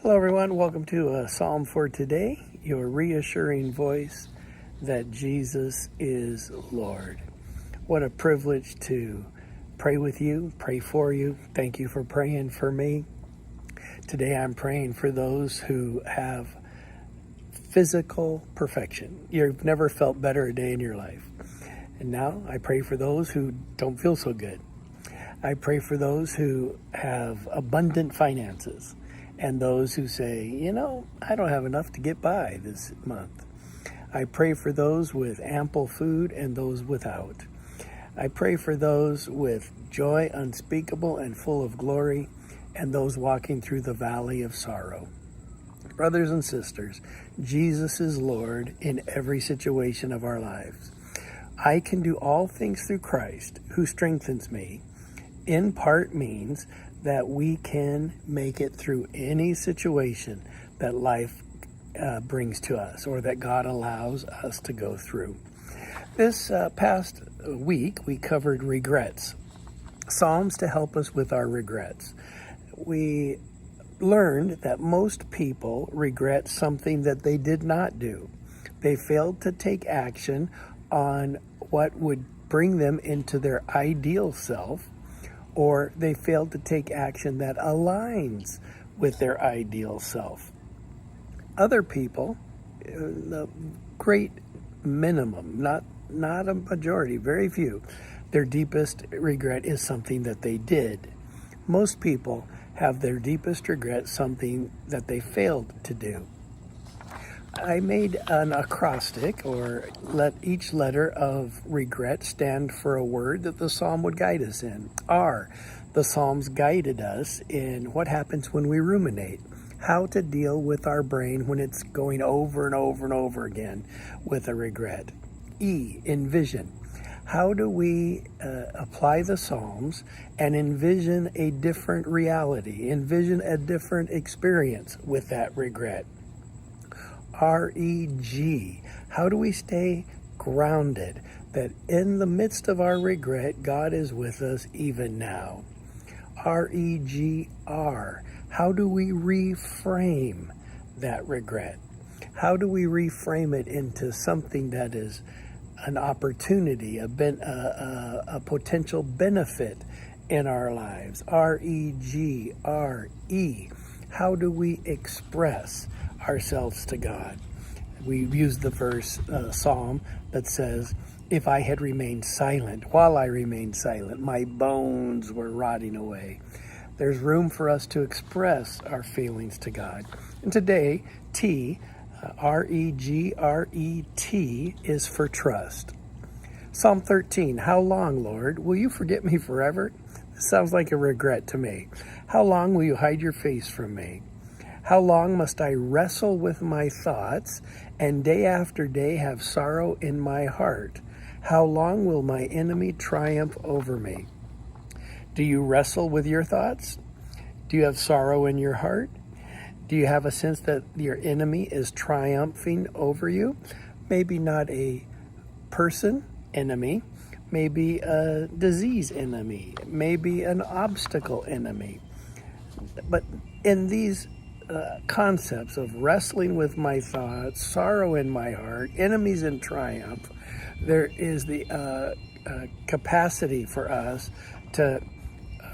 Hello, everyone. Welcome to Psalm for Today, your reassuring voice that Jesus is Lord. What a privilege to pray with you, pray for you. Thank you for praying for me. Today I'm praying for those who have physical perfection. You've never felt better a day in your life. And now I pray for those who don't feel so good. I pray for those who have abundant finances and those who say, I don't have enough to get by this month. I pray for those with ample food and those without. I pray for those with joy unspeakable and full of glory and those walking through the valley of sorrow. Brothers and sisters, Jesus is Lord in every situation of our lives. I can do all things through Christ who strengthens me. In part means that we can make it through any situation that life brings to us or that God allows us to go through. This past week, we covered regrets, Psalms to help us with our regrets. We learned that most people regret something that they did not do. They failed to take action on what would bring them into their ideal self, or they failed to take action that aligns with their ideal self. Other people, the great minimum, not a majority, very few, their deepest regret is something that they did. Most people have their deepest regret something that they failed to do. I made an acrostic, or let each letter of regret stand for a word that the psalm would guide us in. R, the psalms guided us in what happens when we ruminate, how to deal with our brain when it's going over and over and over again with a regret. E, envision. How do we apply the Psalms and envision a different reality, envision a different experience with that regret? R-E-G. How do we stay grounded, that in the midst of our regret, God is with us even now? R-E-G-R. How do we reframe that regret? How do we reframe it into something that is an opportunity, a potential benefit in our lives? R-E-G-R-E. How do we express ourselves to God? We use the verse, Psalm, that says, if I had remained silent, while I remained silent, my bones were rotting away. There's room for us to express our feelings to God. And today, T, R-E-G-R-E-T, is for trust. Psalm 13, how long, Lord, will you forget me forever? This sounds like a regret to me. How long will you hide your face from me? How long must I wrestle with my thoughts and day after day have sorrow in my heart? How long will my enemy triumph over me? Do you wrestle with your thoughts? Do you have sorrow in your heart? Do you have a sense that your enemy is triumphing over you? Maybe not a person enemy, maybe a disease enemy, maybe an obstacle enemy. But in these concepts of wrestling with my thoughts, sorrow in my heart, enemies in triumph, there is the capacity for us to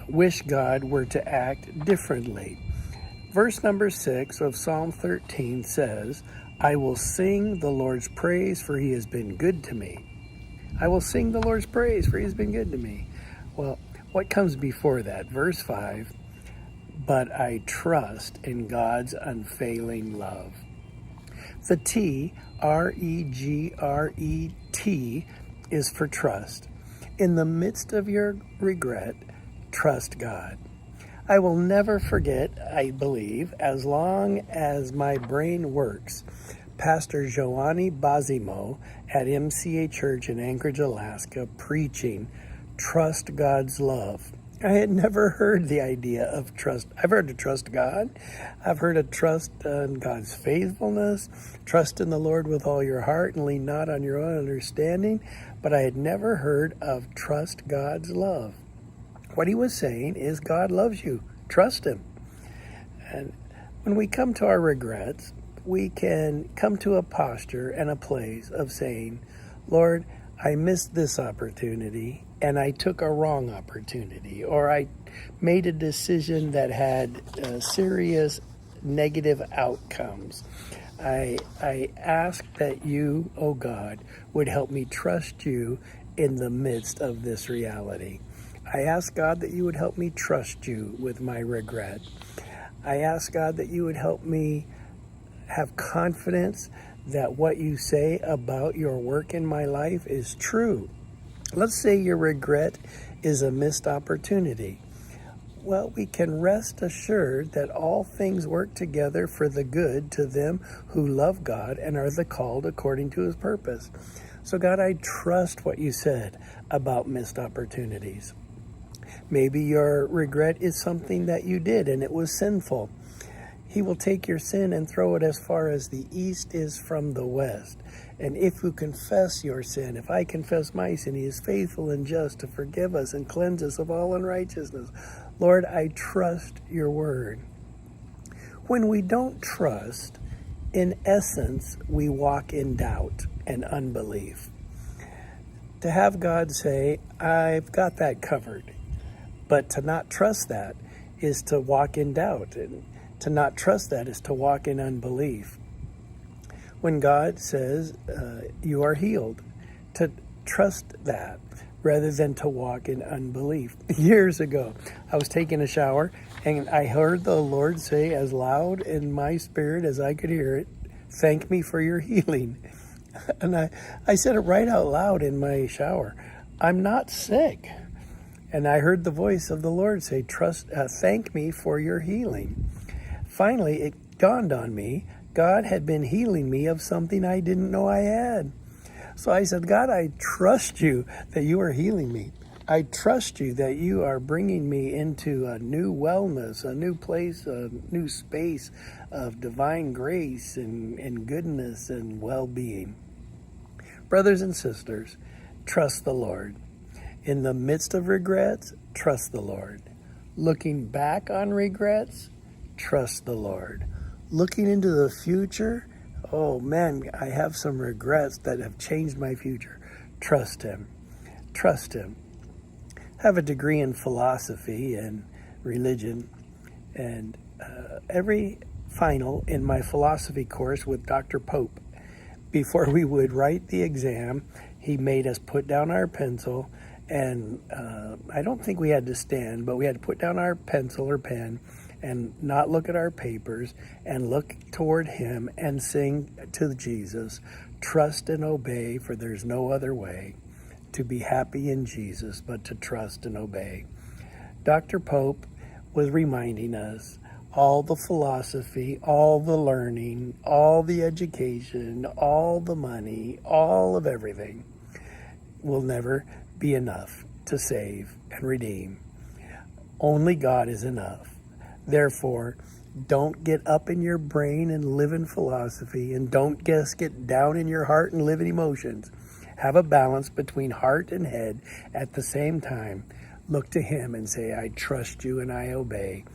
wish God were to act differently. Verse number 6 of Psalm 13 says, I will sing the Lord's praise, for he has been good to me. I will sing the Lord's praise, for he has been good to me. Well, what comes before that? Verse 5, but I trust in God's unfailing love. The T, R-E-G-R-E-T, is for trust. In the midst of your regret, trust God. I will never forget, I believe, as long as my brain works, Pastor Joanny Bazimo at MCA Church in Anchorage, Alaska, preaching, Trust God's Love. I had never heard the idea of trust. I've heard to trust God. I've heard of trust in God's faithfulness, trust in the Lord with all your heart and lean not on your own understanding, but I had never heard of trust God's love. What he was saying is God loves you. Trust him. And When we come to our regrets, we can come to a posture and a place of saying, Lord, I missed this opportunity and I took a wrong opportunity, or I made a decision that had serious negative outcomes. I ask that you, oh God, would help me trust you in the midst of this reality. I ask God that you would help me trust you with my regret. I ask God that you would help me have confidence that what you say about your work in my life is true. Let's say your regret is a missed opportunity. Well, we can rest assured that all things work together for the good to them who love God and are the called according to his purpose. So God, I trust what you said about missed opportunities. Maybe your regret is something that you did and it was sinful. He will take your sin and throw it as far as the east is from the west. And if you confess your sin, if I confess my sin, he is faithful and just to forgive us and cleanse us of all unrighteousness. Lord, I trust your word. When we don't trust, in essence, we walk in doubt and unbelief. To have God say, I've got that covered. But to not trust that is to walk in doubt. And to not trust that is to walk in unbelief. When God says, you are healed, to trust that rather than to walk in unbelief. Years ago, I was taking a shower and I heard the Lord say as loud in my spirit as I could hear it, thank me for your healing. And I said it right out loud in my shower. I'm not sick. And I heard the voice of the Lord say, thank me for your healing. Finally, it dawned on me, God had been healing me of something I didn't know I had. So I said, God, I trust you that you are healing me. I trust you that you are bringing me into a new wellness, a new place, a new space of divine grace and goodness and well-being. Brothers and sisters, trust the Lord. In the midst of regrets, trust the Lord. Looking back on regrets, trust the Lord. Looking into the future, oh man, I have some regrets that have changed my future. Trust him. Trust him. I have a degree in philosophy and religion, and every final in my philosophy course with Dr. Pope, before we would write the exam, he made us put down our pencil, and I don't think we had to stand, but we had to put down our pencil or pen and not look at our papers and look toward him and sing to Jesus, trust and obey, for there's no other way to be happy in Jesus but to trust and obey. Dr. Pope was reminding us all the philosophy, all the learning, all the education, all the money, all of everything will never be enough to save and redeem. Only God is enough. Therefore, don't get up in your brain and live in philosophy, and don't just get down in your heart and live in emotions. Have a balance between heart and head at the same time. Look to him and say, I trust you and I obey.